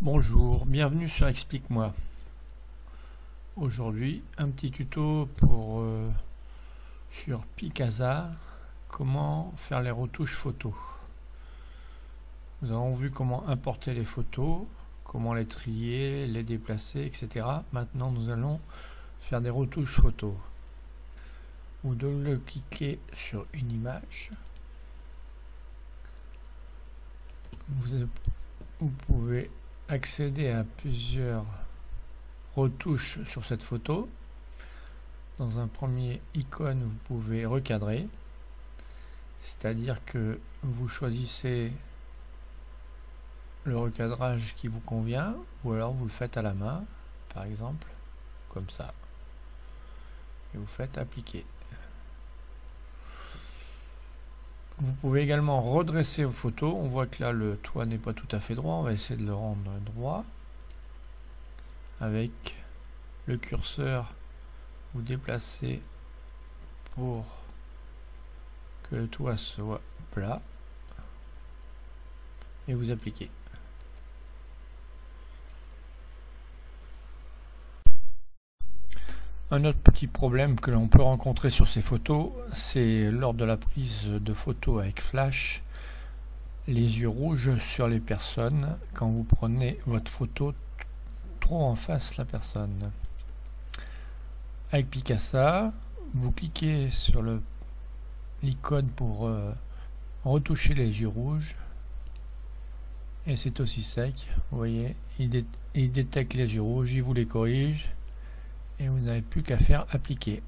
Bonjour, bienvenue sur Explique-moi. Aujourd'hui, un petit tuto sur Picasa, comment faire les retouches photos. Nous avons vu comment importer les photos, comment les trier, les déplacer, etc. Maintenant, nous allons faire des retouches photos. Vous double-cliquez sur une image. Vous pouvez accéder à plusieurs retouches sur cette photo. Dans un premier icône, vous pouvez recadrer, c'est-à-dire que vous choisissez le recadrage qui vous convient, ou alors vous le faites à la main, par exemple, comme ça, et vous faites appliquer. Vous pouvez également redresser vos photos. On voit que là le toit n'est pas tout à fait droit, on va essayer de le rendre droit. Avec le curseur, vous déplacez pour que le toit soit plat et vous appliquez. Un autre petit problème que l'on peut rencontrer sur ces photos, c'est lors de la prise de photos avec flash, les yeux rouges sur les personnes quand vous prenez votre photo trop en face la personne. Avec Picasa, vous cliquez sur l'icône pour retoucher les yeux rouges et c'est aussi sec. Vous voyez, il détecte les yeux rouges, il vous les corrige et vous n'avez plus qu'à faire appliquer.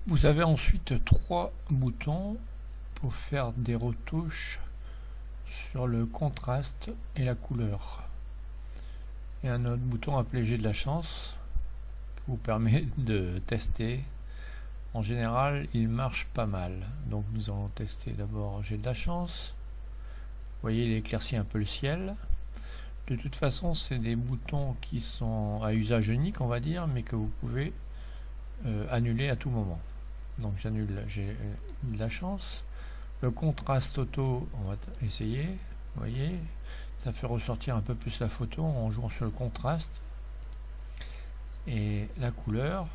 Vous avez ensuite 3 boutons pour faire des retouches sur le contraste et la couleur. Et un autre bouton appelé J'ai de la chance qui vous permet de tester. En général, il marche pas mal. Donc nous allons tester d'abord J'ai de la chance. Vous voyez, il éclaircit un peu le ciel. De toute façon, c'est des boutons qui sont à usage unique, on va dire, mais que vous pouvez annuler à tout moment. Donc j'annule J'ai de la chance. Le contraste auto, on va essayer. Vous voyez, ça fait ressortir un peu plus la photo en jouant sur le contraste. Et la couleur,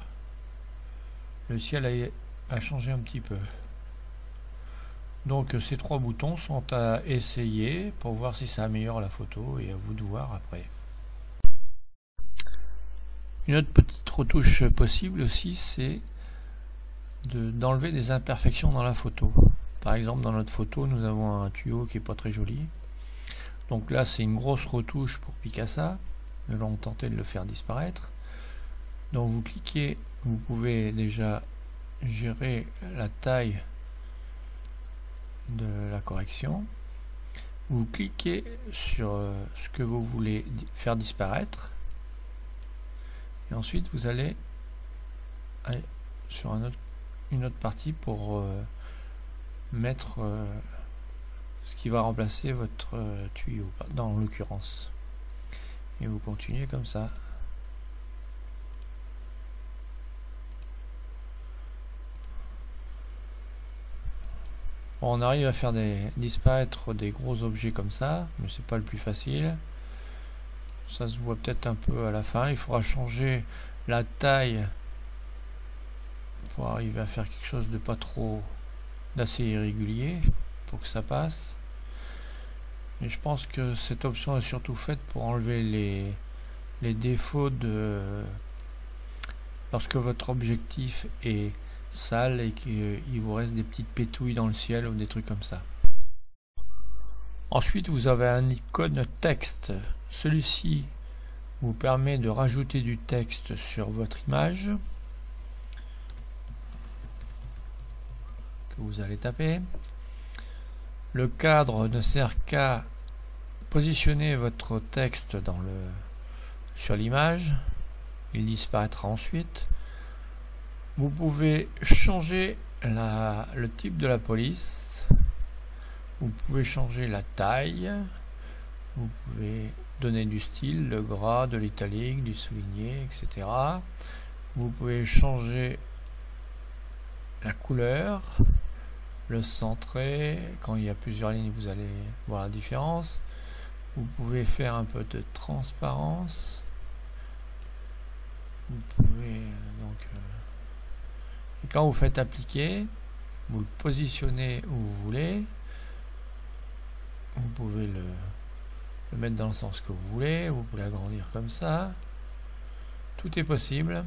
le ciel a changé un petit peu. Donc ces 3 boutons sont à essayer pour voir si ça améliore la photo et à vous de voir après. Une autre petite retouche possible aussi, c'est d'enlever des imperfections dans la photo. Par exemple, dans notre photo, nous avons un tuyau qui est pas très joli. Donc là, c'est une grosse retouche pour Picasa. Nous allons tenter de le faire disparaître. Donc vous cliquez, vous pouvez déjà gérer la taille de la correction. Vous cliquez sur ce que vous voulez faire disparaître. Et ensuite, vous allez sur une autre partie pour mettre ce qui va remplacer votre tuyau, dans l'occurrence. Et vous continuez comme ça. Bon, on arrive à faire disparaître des gros objets comme ça, mais c'est pas le plus facile. Ça se voit peut-être un peu à la fin. Il faudra changer la taille pour arriver à faire quelque chose de pas trop d'assez irrégulier pour que ça passe. Mais je pense que cette option est surtout faite pour enlever les défauts lorsque votre objectif est sale et qu'il vous reste des petites pétouilles dans le ciel ou des trucs comme ça. Ensuite, vous avez un icône texte. Celui-ci vous permet de rajouter du texte sur votre image que vous allez taper. Le cadre ne sert qu'à positionner votre texte sur l'image. Il disparaîtra ensuite. Vous pouvez changer le type de la police. Vous pouvez changer la taille. Vous pouvez donner du style, le gras, de l'italique, du souligné, etc. Vous pouvez changer la couleur. le centrer. Quand il y a plusieurs lignes, vous allez voir la différence. Vous pouvez faire un peu de transparence. Vous pouvez donc et quand vous faites appliquer, vous le positionnez où vous voulez. Vous pouvez le mettre dans le sens que vous voulez. Vous pouvez l'agrandir comme ça. Tout est possible.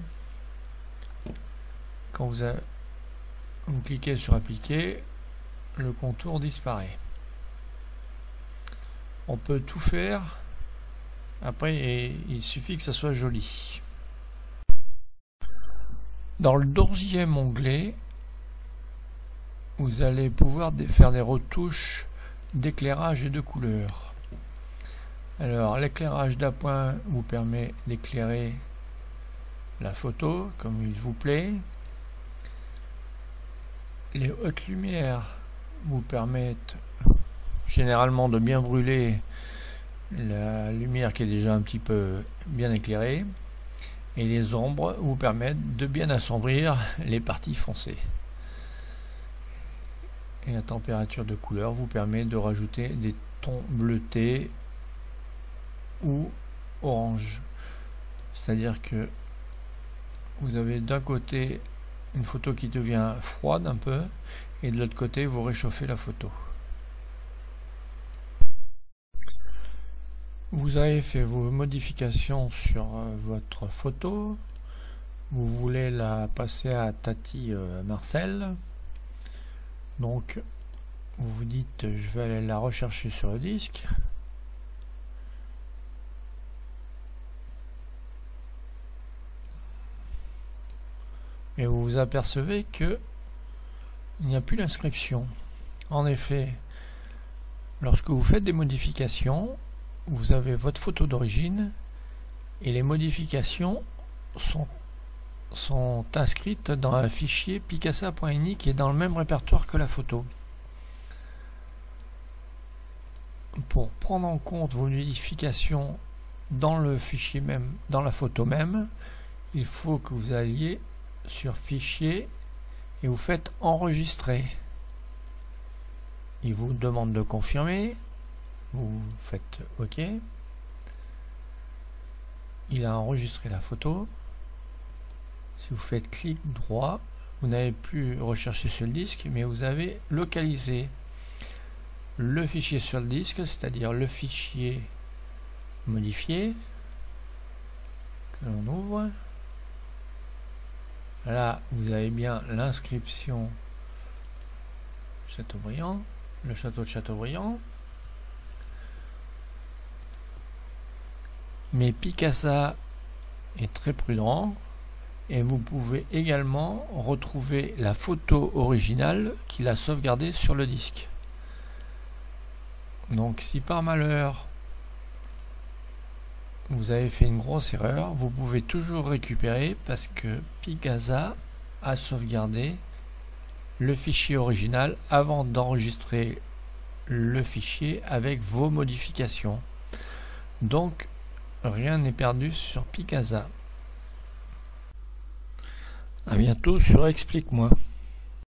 Quand vous cliquez sur appliquer, le contour disparaît. On peut tout faire. Après, il suffit que ça soit joli. Dans le deuxième onglet, vous allez pouvoir faire des retouches d'éclairage et de couleur. Alors, l'éclairage d'appoint vous permet d'éclairer la photo comme il vous plaît. Les hautes lumières vous permettent généralement de bien brûler la lumière qui est déjà un petit peu bien éclairée. Et les ombres vous permettent de bien assombrir les parties foncées. Et la température de couleur vous permet de rajouter des tons bleutés ou orange. C'est-à-dire que vous avez d'un côté une photo qui devient froide un peu, et de l'autre côté vous réchauffez la photo. Vous avez fait vos modifications sur votre photo. Vous voulez la passer à Tati Marcel. Donc vous vous dites je vais aller la rechercher sur le disque. Et vous vous apercevez que il n'y a plus l'inscription. En effet, lorsque vous faites des modifications, vous avez votre photo d'origine et les modifications sont inscrites dans un fichier picasa.ini qui est dans le même répertoire que la photo. Pour prendre en compte vos modifications dans le fichier même, dans la photo même, il faut que vous alliez sur fichier et vous faites enregistrer. Il vous demande de confirmer. Vous faites OK. Il a enregistré la photo. Si vous faites clic droit, vous n'avez plus recherché sur le disque, mais vous avez localisé le fichier sur le disque, c'est-à-dire le fichier modifié que l'on ouvre. Là, vous avez bien l'inscription Châteaubriand, le château de Châteaubriand. Mais Picasa est très prudent et vous pouvez également retrouver la photo originale qu'il a sauvegardée sur le disque. Donc si par malheur vous avez fait une grosse erreur, vous pouvez toujours récupérer parce que Picasa a sauvegardé le fichier original avant d'enregistrer le fichier avec vos modifications. Donc rien n'est perdu sur Picasa. À bientôt sur Explique-moi.